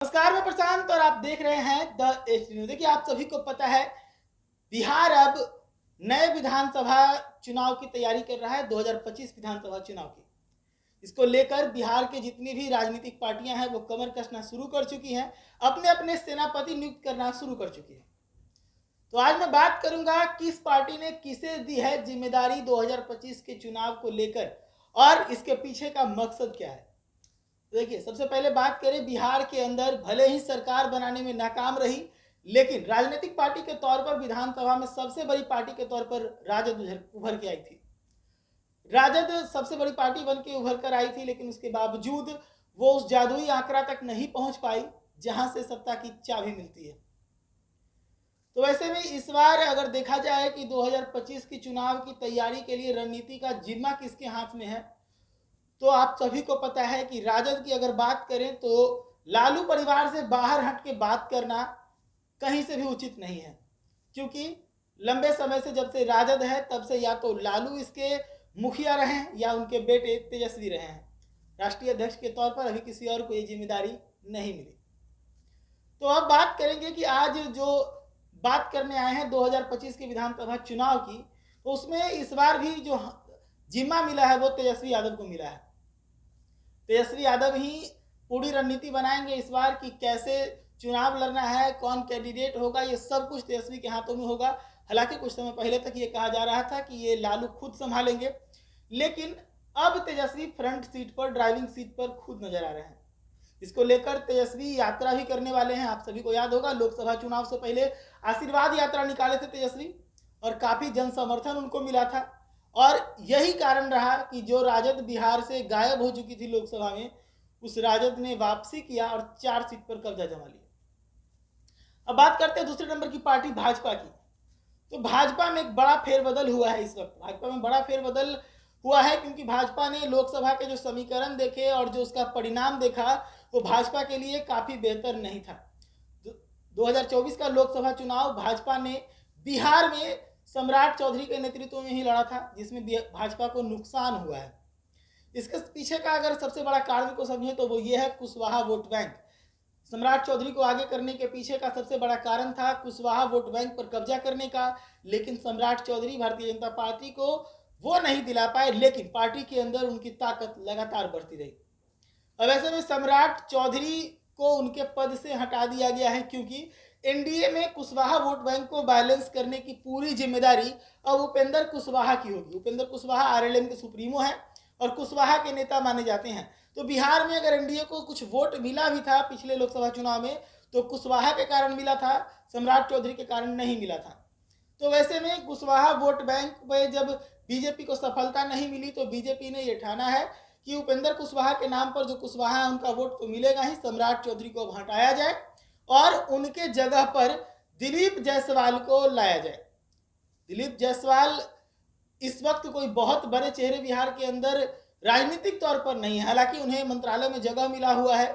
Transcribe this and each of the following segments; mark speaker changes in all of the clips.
Speaker 1: नमस्कार, मैं प्रशांत और आप देख रहे हैं द एच न्यूज। देखिए, आप सभी को पता है बिहार अब नए विधानसभा चुनाव की तैयारी कर रहा है, 2025 विधानसभा चुनाव की। इसको लेकर बिहार के जितनी भी राजनीतिक पार्टियां हैं वो कमर कसना शुरू कर चुकी हैं, अपने अपने सेनापति नियुक्त करना शुरू कर चुकी हैं। तो आज मैं बात करूंगा किस पार्टी ने किसे दी है जिम्मेदारी 2025 के चुनाव को लेकर और इसके पीछे का मकसद क्या है। देखिए, सबसे पहले बात करें बिहार के अंदर भले ही सरकार बनाने में नाकाम रही, लेकिन राजनीतिक पार्टी के तौर पर विधानसभा में सबसे बड़ी पार्टी के तौर पर राजद उभर के आई थी। राजद सबसे बड़ी पार्टी बन के उभर कर आई थी, लेकिन उसके बावजूद वो उस जादुई आंकड़ा तक नहीं पहुंच पाई जहां से सत्ता की चाबी मिलती है। तो वैसे में इस बार अगर देखा जाए कि 2025 की चुनाव की तैयारी के लिए रणनीति का जिम्मा किसके हाथ में है, तो आप सभी को पता है कि राजद की अगर बात करें तो लालू परिवार से बाहर हट के बात करना कहीं से भी उचित नहीं है, क्योंकि लंबे समय से जब से राजद है तब से या तो लालू इसके मुखिया रहे हैं या उनके बेटे तेजस्वी रहे हैं। राष्ट्रीय अध्यक्ष के तौर पर अभी किसी और को ये जिम्मेदारी नहीं मिली। तो अब बात करेंगे कि आज जो बात करने आए हैं 2025 के विधानसभा चुनाव की, तो उसमें इस बार भी जो जिम्मा मिला है वो तेजस्वी यादव को मिला है। तेजस्वी यादव ही पूरी रणनीति बनाएंगे इस बार कि कैसे चुनाव लड़ना है, कौन कैंडिडेट होगा, ये सब कुछ तेजस्वी के हाथों में होगा। हालांकि कुछ समय पहले तक ये कहा जा रहा था कि ये लालू खुद संभालेंगे, लेकिन अब तेजस्वी फ्रंट सीट पर, ड्राइविंग सीट पर खुद नजर आ रहे हैं। इसको लेकर तेजस्वी यात्रा भी करने वाले हैं। आप सभी को याद होगा लोकसभा चुनाव से पहले आशीर्वाद यात्रा निकाले थे तेजस्वी और काफी जन समर्थन उनको मिला था, और यही कारण रहा कि जो राजद बिहार से गायब हो चुकी थी लोकसभा में, उस राजद ने वापसी किया और 4 सीट पर कब्जा जमा लिया। अब बात करते हैं दूसरे नंबर की पार्टी भाजपा की। तो भाजपा में एक बड़ा फेरबदल हुआ है। इस वक्त भाजपा में बड़ा फेरबदल हुआ है क्योंकि भाजपा ने लोकसभा के जो समीकरण देखे और जो उसका परिणाम देखा वो भाजपा के लिए काफी बेहतर नहीं था। 2024 का लोकसभा चुनाव भाजपा ने बिहार में सम्राट चौधरी के नेतृत्व में ही लड़ा था, जिसमें भाजपा को नुकसान हुआ है। इसके पीछे का अगर सबसे बड़ा कारण को समझे तो वो ये है कुशवाहा वोट बैंक। सम्राट चौधरी को आगे करने के पीछे का सबसे बड़ा कारण था कुशवाहा वोट बैंक पर कब्जा करने का, लेकिन सम्राट चौधरी भारतीय जनता पार्टी को वो नहीं दिला पाए, लेकिन पार्टी के अंदर उनकी ताकत लगातार बढ़ती रही। अब ऐसे में सम्राट चौधरी को उनके पद से हटा दिया गया है, क्योंकि एनडीए में कुशवाहा वोट बैंक को बैलेंस करने की पूरी जिम्मेदारी अब उपेंद्र कुशवाहा की होगी। उपेंद्र कुशवाहा आरएलएम के सुप्रीमो हैं और कुशवाहा के नेता माने जाते हैं। तो बिहार में अगर एनडीए को कुछ वोट मिला भी था पिछले लोकसभा चुनाव में, तो कुशवाहा के कारण मिला था, सम्राट चौधरी के कारण नहीं मिला था। तो वैसे में कुशवाहा वोट बैंक में जब बीजेपी को सफलता नहीं मिली, तो बीजेपी ने यह ठाना है कि उपेंद्र कुशवाहा के नाम पर जो कुशवाहा है उनका वोट तो मिलेगा ही, सम्राट चौधरी को हटाया जाए और उनके जगह पर दिलीप जायसवाल को लाया जाए। दिलीप जायसवाल इस वक्त कोई बहुत बड़े चेहरे बिहार के अंदर राजनीतिक तौर पर नहीं है, हालांकि उन्हें मंत्रालय में जगह मिला हुआ है,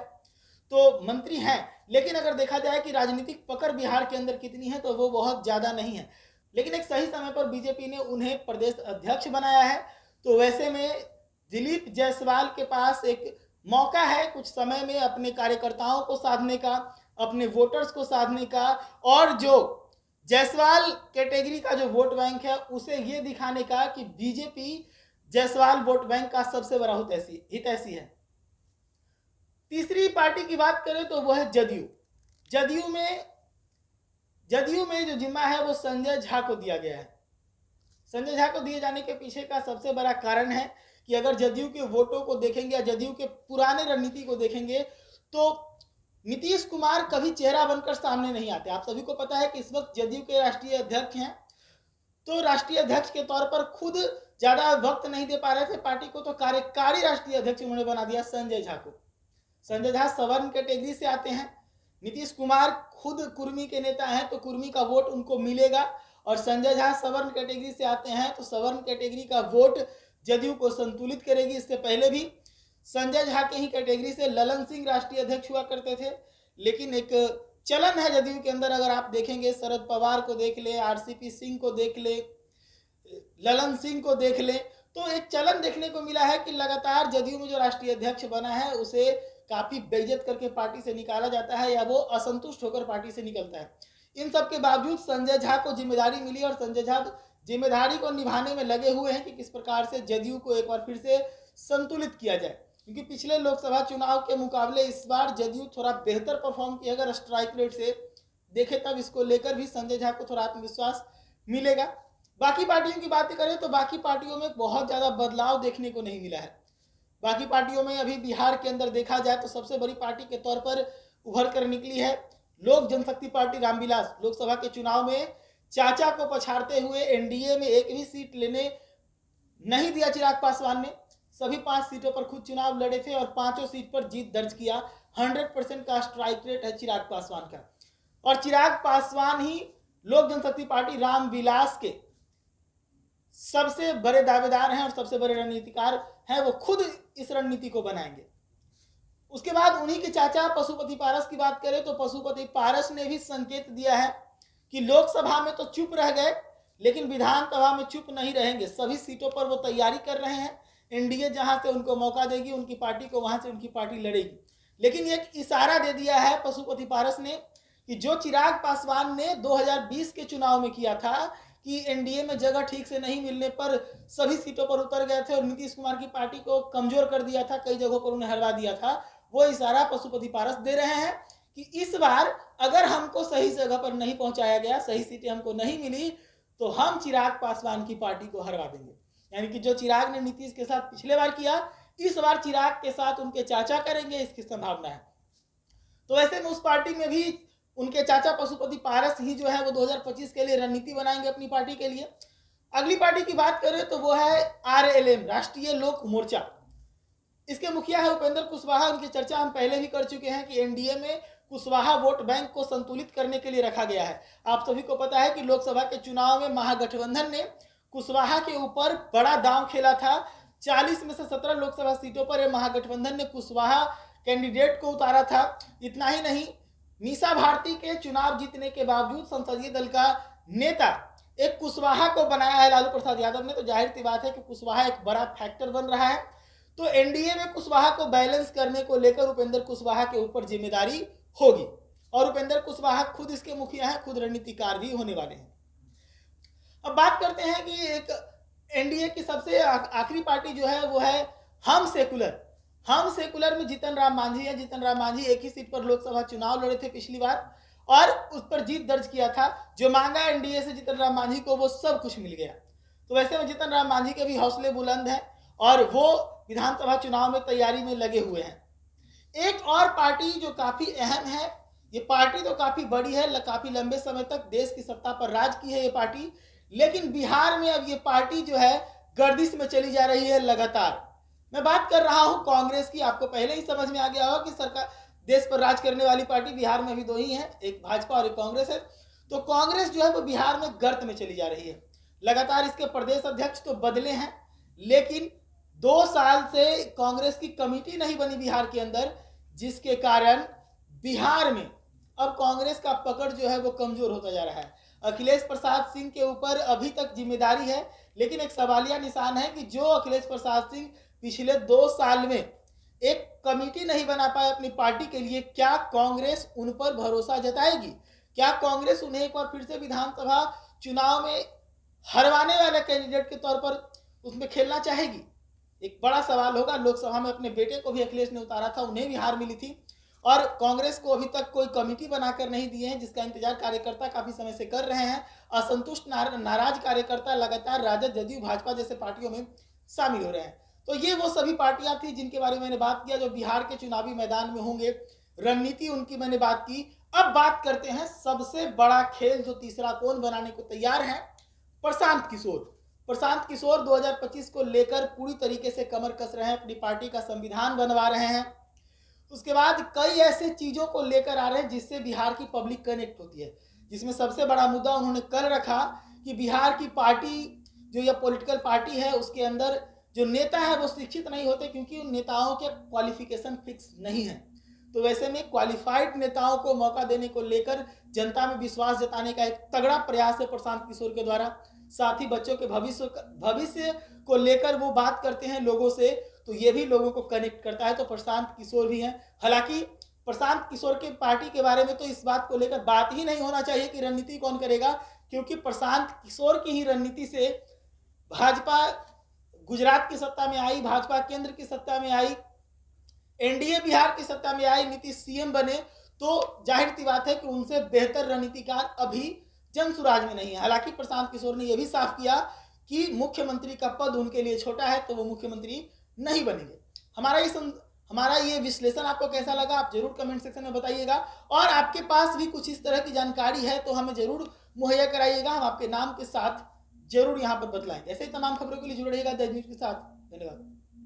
Speaker 1: तो मंत्री हैं, लेकिन अगर देखा जाए कि राजनीतिक पकड़ बिहार के अंदर कितनी है तो वो बहुत ज्यादा नहीं है। लेकिन एक सही समय पर बीजेपी ने उन्हें प्रदेश अध्यक्ष बनाया है। तो वैसे में दिलीप जायसवाल के पास एक मौका है कुछ समय में अपने कार्यकर्ताओं को साधने का, अपने वोटर्स को साधने का, और जो जायसवाल कैटेगरी का जो वोट बैंक है उसे ये दिखाने का कि बीजेपी जायसवाल वोट बैंक का सबसे बड़ा हितैषी है। तीसरी पार्टी की बात करें तो वह है जदयू। जदयू में जो जिम्मा है वो संजय झा को दिया गया है। संजय झा को दिए जाने के पीछे का सबसे बड़ा कारण है कि अगर जदयू के वोटों को देखेंगे या जदयू के पुराने रणनीति को देखेंगे तो नीतीश कुमार कभी चेहरा बनकर सामने नहीं आते। आप सभी को पता है कि इस वक्त जदयू के राष्ट्रीय अध्यक्ष हैं, तो राष्ट्रीय अध्यक्ष के तौर पर खुद ज्यादा वक्त नहीं दे पा रहे थे पार्टी को, तो कार्यकारी राष्ट्रीय अध्यक्ष उन्होंने बना दिया संजय झा को। संजय झा सवर्ण कैटेगरी से आते हैं, नीतीश कुमार खुद कुर्मी के नेता हैं तो कुर्मी का वोट उनको मिलेगा, और संजय झा सवर्ण कैटेगरी से आते हैं तो सवर्ण कैटेगरी का वोट जदयू को संतुलित करेगी। इससे पहले भी संजय झा के ही कैटेगरी से ललन सिंह राष्ट्रीय अध्यक्ष हुआ करते थे, लेकिन एक चलन है जदयू के अंदर, अगर आप देखेंगे शरद पवार को देख ले, आरसीपी सिंह को देख ले, ललन सिंह को देख ले, तो एक चलन देखने को मिला है कि लगातार जदयू में जो राष्ट्रीय अध्यक्ष बना है उसे काफी बेइज्जत करके पार्टी से निकाला जाता है या वो असंतुष्ट होकर पार्टी से निकलता है। इन सब के बावजूद संजय झा को जिम्मेदारी मिली और संजय झा जिम्मेदारी को निभाने में लगे हुए हैं कि किस प्रकार से जदयू को एक बार फिर से संतुलित किया जाए, क्योंकि पिछले लोकसभा चुनाव के मुकाबले इस बार जदयू थोड़ा बेहतर परफॉर्म किया। अगर स्ट्राइक रेट से देखें तब इसको लेकर भी संजय झा को थोड़ा आत्मविश्वास मिलेगा। बाकी पार्टियों की बात करें तो बाकी पार्टियों में बहुत ज्यादा बदलाव देखने को नहीं मिला है। बाकी पार्टियों में अभी बिहार के अंदर देखा जाए तो सबसे बड़ी पार्टी के तौर पर उभर कर निकली है लोक जनशक्ति पार्टी रामविलास। लोकसभा के चुनाव में चाचा को पछाड़ते हुए एनडीए में एक भी सीट लेने नहीं दिया चिराग पासवान ने। सभी 5 सीटों पर खुद चुनाव लड़े थे और 5 सीट पर जीत दर्ज किया। 100% का स्ट्राइक रेट है चिराग पासवान का, और चिराग पासवान ही लोक जनशक्ति पार्टी रामविलास के सबसे बड़े दावेदार हैं और सबसे बड़े रणनीतिकार हैं। वो खुद इस रणनीति को बनाएंगे। उसके बाद उन्हीं के चाचा पशुपति पारस की बात करें तो पशुपति पारस ने भी संकेत दिया है कि लोकसभा में तो चुप रह गए लेकिन विधानसभा में चुप नहीं रहेंगे। सभी सीटों पर वो तैयारी कर रहे हैं। एनडीए जहां से उनको मौका देगी उनकी पार्टी को, वहां से उनकी पार्टी लड़ेगी। लेकिन एक इशारा दे दिया है पशुपति पारस ने कि जो चिराग पासवान ने 2020 के चुनाव में किया था कि एनडीए में जगह ठीक से नहीं मिलने पर सभी सीटों पर उतर गए थे और नीतीश कुमार की पार्टी को कमजोर कर दिया था, कई जगहों पर उन्हें हरवा दिया था, वो इशारा पशुपति पारस दे रहे हैं कि इस बार अगर हमको सही जगह पर नहीं पहुंचाया गया, सही सीटें हमको नहीं मिली, तो हम चिराग पासवान की पार्टी को हरवा देंगे। यानी कि जो चिराग ने नीतीश के साथ पिछले बार किया, इस बार चिराग के साथ उनके चाचा करेंगे, इसकी संभावना है। तो ऐसे में उस पार्टी में भी उनके चाचा पशुपति पारस ही जो है वो 2025 के लिए रणनीति बनाएंगे अपनी पार्टी के लिए। अगली पार्टी की बात करें तो वो है आरएलएम, राष्ट्रीय लोक मोर्चा। इसके मुखिया है उपेंद्र कुशवाहा। उनकी चर्चा हम पहले भी कर चुके हैं कि एनडीए में कुशवाहा वोट बैंक को संतुलित करने के लिए रखा गया है। आप सभी को पता है कि लोकसभा के चुनाव में महागठबंधन ने कुशवाहा के ऊपर बड़ा दांव खेला था। 40 में से 17 लोकसभा सीटों पर महागठबंधन ने कुशवाहा कैंडिडेट को उतारा था। इतना ही नहीं, मीसा भारती के चुनाव जीतने के बावजूद संसदीय दल का नेता एक कुशवाहा को बनाया है लालू प्रसाद यादव ने। तो जाहिर सी बात है कि कुशवाहा एक बड़ा फैक्टर बन रहा है। तो एनडीए में कुशवाहा को बैलेंस करने को लेकर उपेंद्र कुशवाहा के ऊपर जिम्मेदारी होगी, और उपेंद्र कुशवाहा खुद इसके मुखिया हैं, खुद रणनीतिकार भी होने वाले हैं। अब बात करते हैं कि एक एनडीए की सबसे आखिरी पार्टी जो है वो है हम सेकुलर। हम सेकुलर में जीतन राम मांझी है। जीतन राम मांझी एक ही सीट पर लोकसभा चुनाव लड़े थे पिछली बार और उस पर जीत दर्ज किया था। जो मांगा एनडीए से जीतन राम मांझी को वो सब कुछ मिल गया। तो वैसे में जीतन राम मांझी के भी हौसले बुलंद हैं और वो विधानसभा चुनाव में तैयारी में लगे हुए हैं। एक और पार्टी जो काफी अहम है, ये पार्टी तो काफी बड़ी है, काफी लंबे समय तक देश की सत्ता पर राज की है ये पार्टी, लेकिन बिहार में अब ये पार्टी जो है गर्दिश में चली जा रही है लगातार। मैं बात कर रहा हूं कांग्रेस की। आपको पहले ही समझ में आ गया होगा कि सरकार देश पर राज करने वाली पार्टी बिहार में भी दो ही है, एक भाजपा और एक कांग्रेस है। तो कांग्रेस जो है वो बिहार में गर्त में चली जा रही है। लगातार इसके प्रदेश अध्यक्ष तो बदले हैं, लेकिन 2 साल से कांग्रेस की कमेटी नहीं बनी बिहार के अंदर, जिसके कारण बिहार में अब कांग्रेस का पकड़ जो है वो कमजोर होता जा रहा है। अखिलेश प्रसाद सिंह के ऊपर अभी तक जिम्मेदारी है, लेकिन एक सवालिया निशान है कि जो अखिलेश प्रसाद सिंह पिछले 2 साल में एक कमेटी नहीं बना पाए अपनी पार्टी के लिए, क्या कांग्रेस उन पर भरोसा जताएगी? क्या कांग्रेस उन्हें एक बार फिर से विधानसभा चुनाव में हरवाने वाले कैंडिडेट के तौर पर उसमें खेलना चाहेगी? एक बड़ा सवाल होगा। लोकसभा में अपने बेटे को भी अखिलेश ने उतारा था, उन्हें भी हार मिली थी, और कांग्रेस को अभी तक कोई कमेटी बनाकर नहीं दिए हैं, जिसका इंतजार कार्यकर्ता काफी समय से कर रहे हैं। असंतुष्ट नाराज कार्यकर्ता लगातार राजद, जदयू, भाजपा जैसे पार्टियों में शामिल हो रहे हैं। तो ये वो सभी पार्टियां थी जिनके बारे में मैंने बात किया, जो बिहार के चुनावी मैदान में होंगे। रणनीति उनकी मैंने बात की। अब बात करते हैं सबसे बड़ा खेल जो तीसरा कोण बनाने को तैयार है, प्रशांत किशोर। प्रशांत किशोर 2025 को लेकर पूरी तरीके से कमर कस रहे हैं, अपनी पार्टी का संविधान बनवा रहे हैं। उसके बाद कई ऐसे चीजों को लेकर आ रहे हैं जिससे बिहार की पब्लिक कनेक्ट होती है, जिसमें सबसे बड़ा मुद्दा उन्होंने कल रखा कि बिहार की पार्टी जो यह पॉलिटिकल पार्टी है उसके अंदर जो नेता है वो शिक्षित नहीं होते, क्योंकि उन नेताओं के क्वालिफिकेशन फिक्स नहीं है। तो वैसे में क्वालिफाइड नेताओं को मौका देने को लेकर जनता में विश्वास जताने का एक तगड़ा प्रयास है प्रशांत किशोर के द्वारा। साथ ही बच्चों के भविष्य को लेकर वो बात करते हैं लोगों से, तो ये भी लोगों को कनेक्ट करता है। तो प्रशांत किशोर भी हैं। हालांकि प्रशांत किशोर के पार्टी के बारे में तो इस बात को लेकर बात ही नहीं होना चाहिए कि रणनीति कौन करेगा, क्योंकि प्रशांत किशोर की ही रणनीति से भाजपा गुजरात की सत्ता में आई, भाजपा केंद्र की सत्ता में आई, एनडीए बिहार की सत्ता में आई, नीतीश सीएम बने। तो जाहिर सी बात है कि उनसे बेहतर रणनीतिकार अभी जनसुराज में नहीं है। हालांकि प्रशांत किशोर ने यह भी साफ किया कि मुख्यमंत्री का पद उनके लिए छोटा है, तो वो मुख्यमंत्री नहीं बनेंगे। हमारा ये विश्लेषण आपको कैसा लगा, आप जरूर कमेंट सेक्शन में बताइएगा। और आपके पास भी कुछ इस तरह की जानकारी है तो हमें जरूर मुहैया कराइएगा, हम आपके नाम के साथ जरूर यहाँ पर बतलाएंगे। ऐसे ही तमाम खबरों के लिए जुड़े रहिएगा द न्यूज़ के साथ। धन्यवाद।